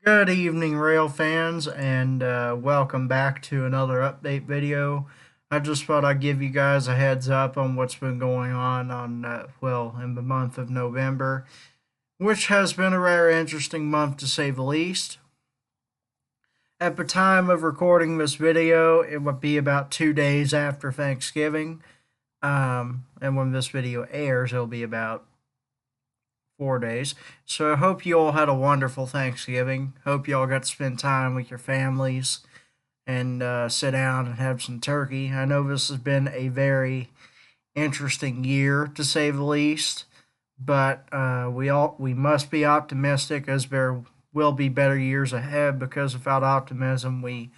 Good evening, rail fans, and welcome back to another update video. I just thought I'd give you guys a heads up on what's been going on, in the month of November, which has been a very interesting month to say the least. At the time of recording this video, it would be about 2 days after Thanksgiving, and when this video airs, it'll be about 4 days. So I hope you all had a wonderful Thanksgiving. Hope you all got to spend time with your families and sit down and have some turkey. I know this has been a very interesting year to say the least, but we must be optimistic as there will be better years ahead because without optimism we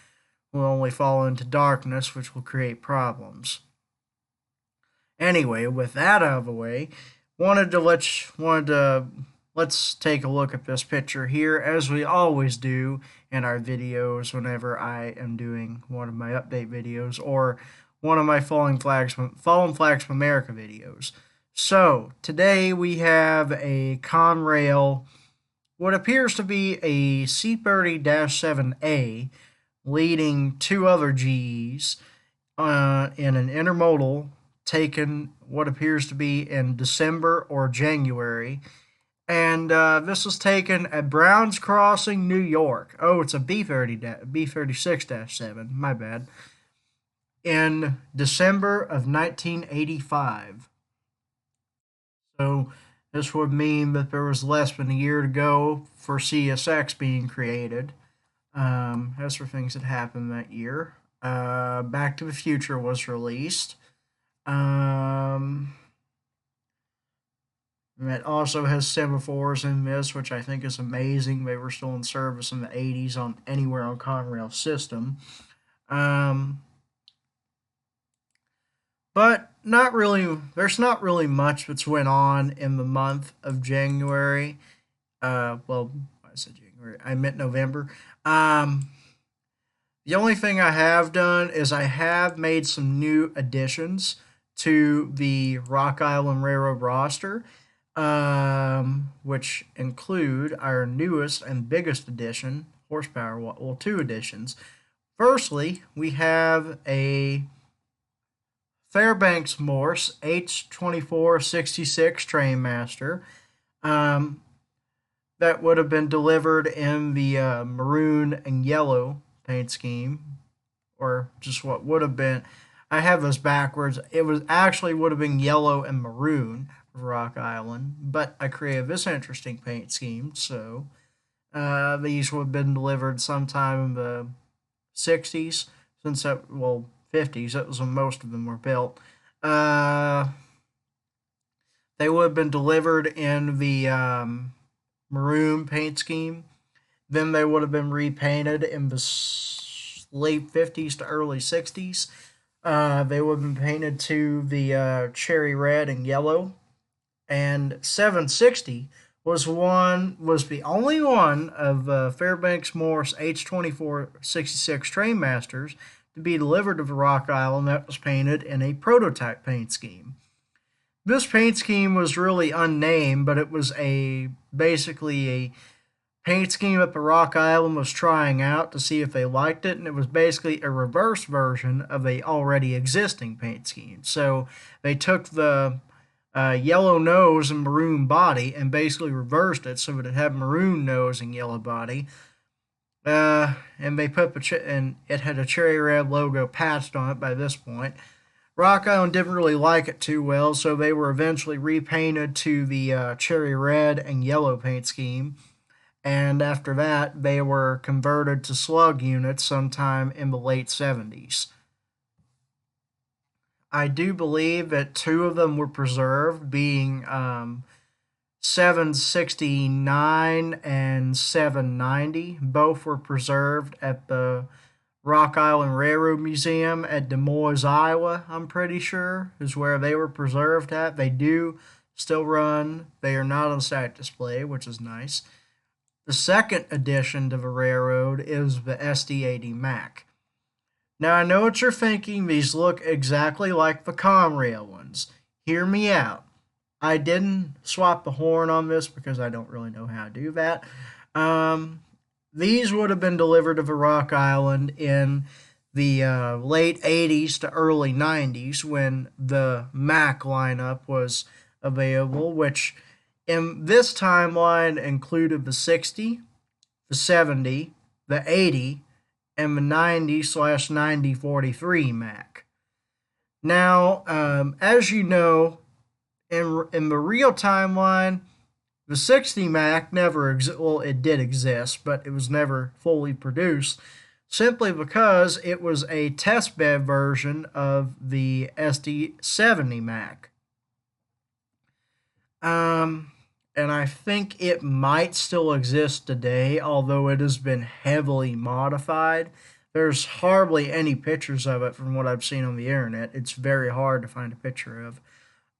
will only fall into darkness, which will create problems. Anyway, with that out of the way, let's take a look at this picture here, as we always do in our videos whenever I am doing one of my update videos or one of my Fallen Flags from America videos. So today we have a Conrail, what appears to be a C30-7A, leading two other GEs in an intermodal taken what appears to be in December or January. And this was taken at Browns Crossing, New York. Oh, it's a B36-7, my bad. In December of 1985. So this would mean that there was less than a year to go for CSX being created. As for things that happened that year, Back to the Future was released. It also has semaphores in this, which I think is amazing. They were still in service in the 80s on anywhere on Conrail system. Um, but not really, there's not really much that's went on in the month of January. I said January, I meant November. Um, the only thing I have done is I have made some new additions to the Rock Island Railroad roster, which include our newest and biggest addition, horsepower, well, two additions. Firstly, we have a Fairbanks Morse H2466 Trainmaster um, that would have been delivered in the maroon and yellow paint scheme, or just what would have been. I have this backwards. It was actually would have been yellow and maroon for Rock Island, but I created this interesting paint scheme. So these would have been delivered sometime in the 60s, since that, well, 50s. That was when most of them were built. Uh, they would have been delivered in the maroon paint scheme. Then they would have been repainted in the late 50s to early 60s. They would have been painted to the cherry red and yellow. And 760 was the only one of Fairbanks Morse H2466 Trainmasters to be delivered to the Rock Island that was painted in a prototype paint scheme. This paint scheme was really unnamed, but it was basically a paint scheme that the Rock Island was trying out to see if they liked it, and it was basically a reverse version of a already existing paint scheme. So they took the yellow nose and maroon body and basically reversed it so that it had maroon nose and yellow body. And they put and it had a cherry red logo patched on it by this point. Rock Island didn't really like it too well, so they were eventually repainted to the cherry red and yellow paint scheme. And after that, they were converted to slug units sometime in the late 70s. I do believe that two of them were preserved, being 769 and 790. Both were preserved at the Rock Island Railroad Museum at Des Moines, Iowa, I'm pretty sure, is where they were preserved at. They do still run. They are not on site display, which is nice. The second addition to the railroad is the SD80 Mac. Now, I know what you're thinking. These look exactly like the Conrail ones. Hear me out. I didn't swap the horn on this because I don't really know how to do that. Um, these would have been delivered to Rock Island in the late 80s to early 90s when the Mac lineup was available, which in this timeline included the 60, the 70, the 80, and the 90/9043 Mac. Now, as you know, in the real timeline, the 60 Mac never well, it did exist, but it was never fully produced simply because it was a test bed version of the SD70 Mac. And I think it might still exist today, although it has been heavily modified. There's hardly any pictures of it from what I've seen on the internet. It's very hard to find a picture of.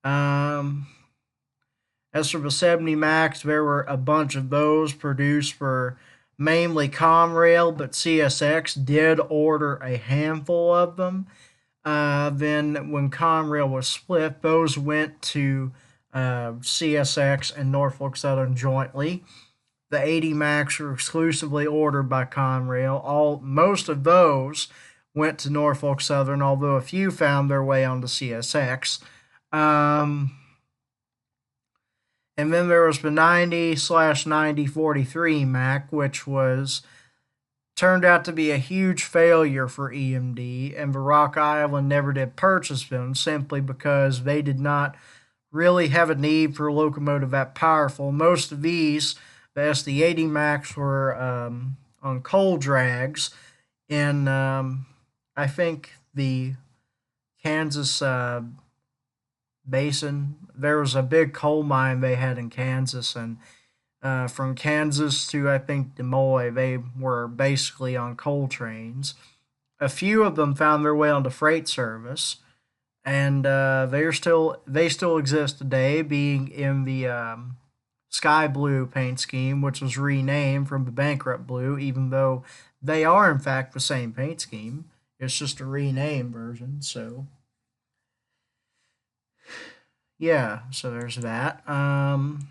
Um, as for the 70 Max, there were a bunch of those produced for mainly Conrail, but CSX did order a handful of them. Then, when Conrail was split, those went to CSX and Norfolk Southern jointly. The 80 Max were exclusively ordered by Conrail. Most of those went to Norfolk Southern, although a few found their way onto CSX. And then there was the 90/9043 Mac, which was turned out to be a huge failure for EMD, and the Rock Island never did purchase them simply because they did not really have a need for a locomotive that powerful. Most of these, the SD80 Max, were on coal drags, and I think the Kansas basin, there was a big coal mine they had in Kansas, and from Kansas to I think Des Moines, they were basically on coal trains. A few of them found their way onto freight service, and they still exist today, being in the sky blue paint scheme, which was renamed from the bankrupt blue, even though they are in fact the same paint scheme. It's just a renamed version. So yeah, so there's that. I'm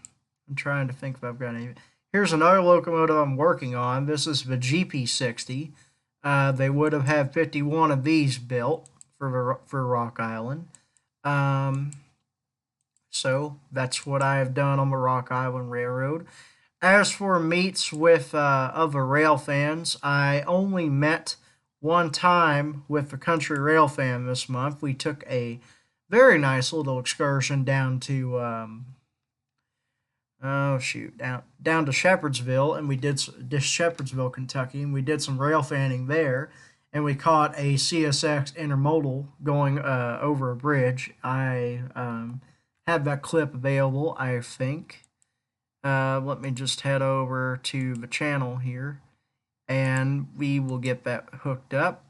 trying to think if I've got any. Here's another locomotive I'm working on. This is the GP60. They would have had 51 of these built for Rock Island. So that's what I have done on the Rock Island Railroad. As for meets with other rail fans, I only met one time with the Country Rail Fan this month. We took a very nice little excursion down to down to Shepherdsville, and we did Shepherdsville, Kentucky, and we did some rail fanning there, and we caught a CSX intermodal going over a bridge. I have that clip available, I think. Let me just head over to the channel here, and we will get that hooked up.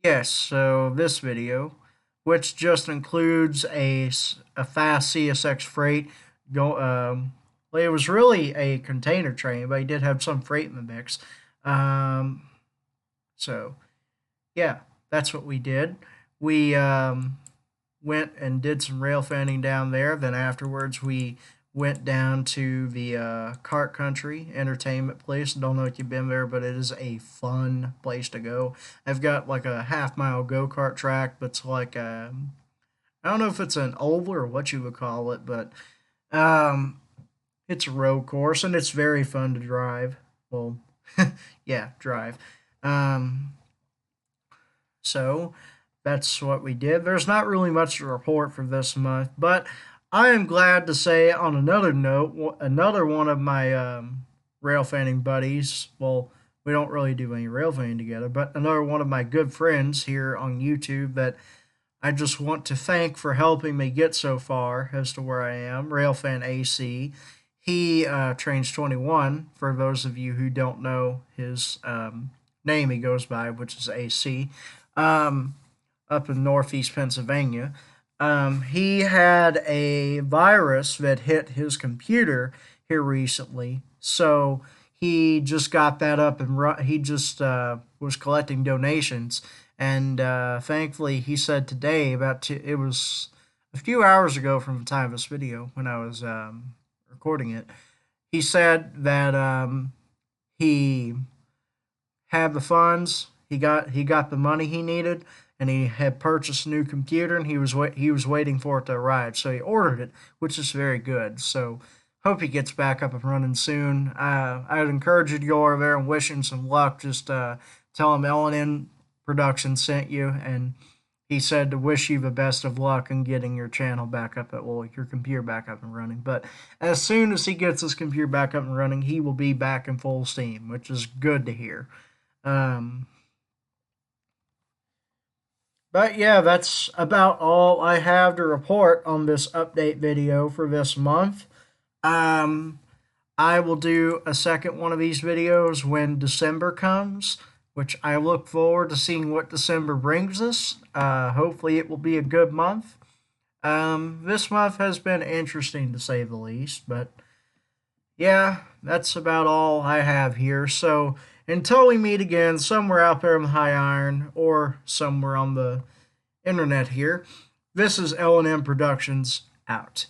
Yes, so this video, which just includes a fast CSX freight, go. Well, it was really a container train, but he did have some freight in the mix. Um, so yeah, that's what we did. We went and did some rail fanning down there. Then afterwards, we went down to the Kart Country Entertainment Place. Don't know if you've been there, but it is a fun place to go. I've got like a half-mile go-kart track that's like I don't know if it's an oval or what you would call it, but um, it's a road course and it's very fun to drive. Well, yeah, drive. Um, so that's what we did. There's not really much to report for this month, but I am glad to say, on another note, another one of my rail fanning buddies, well, we don't really do any rail fanning together, but another one of my good friends here on YouTube that I just want to thank for helping me get so far as to where I am, Railfan AC. He trains 21, for those of you who don't know his name he goes by, which is AC, up in northeast Pennsylvania. He had a virus that hit his computer here recently, so he just got that up and he just was collecting donations, and thankfully he said today it was a few hours ago from the time of this video when I was recording it. He said that he had the funds. He got the money he needed, and he had purchased a new computer, and he was waiting for it to arrive. So he ordered it, which is very good. So hope he gets back up and running soon. I'd encourage you to go over there and wish him some luck. Just tell him L&N Production sent you, and he said to wish you the best of luck in getting your channel back up your computer back up and running. But as soon as he gets his computer back up and running, he will be back in full steam, which is good to hear. Um, but yeah, that's about all I have to report on this update video for this month. Um, I will do a second one of these videos when December comes, which I look forward to seeing what December brings us. Hopefully it will be a good month. This month has been interesting to say the least, but yeah, that's about all I have here. So until we meet again somewhere out there in the high iron or somewhere on the internet here, this is L&M Productions out.